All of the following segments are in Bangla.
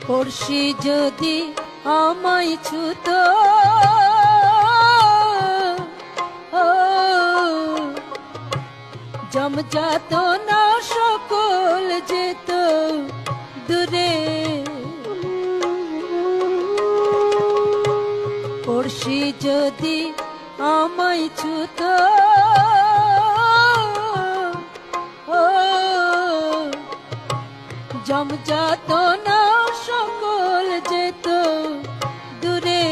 পড়শি যদি আমায় ছুত জমজাত না সকল যেত দূরে। পড়শি যদি আমায় ছুত জমজাত না সকল যেত দূরে।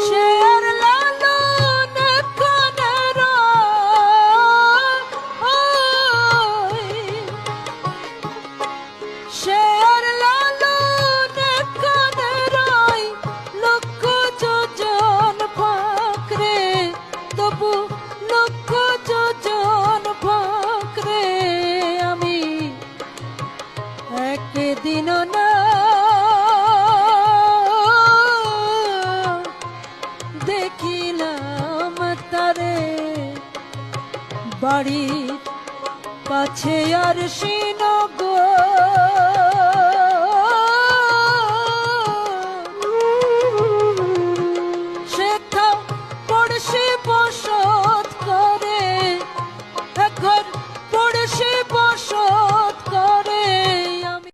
সে আর লালন কানে রয়, সে আর লালন কানে রয় লক্ষ যোজন ফাঁকরে, তবু লক্ষ যোজন ফাঁকরে আমি একদিন না দেখিলাম তারে। বাড়ির কাছে আর শ্রীনগর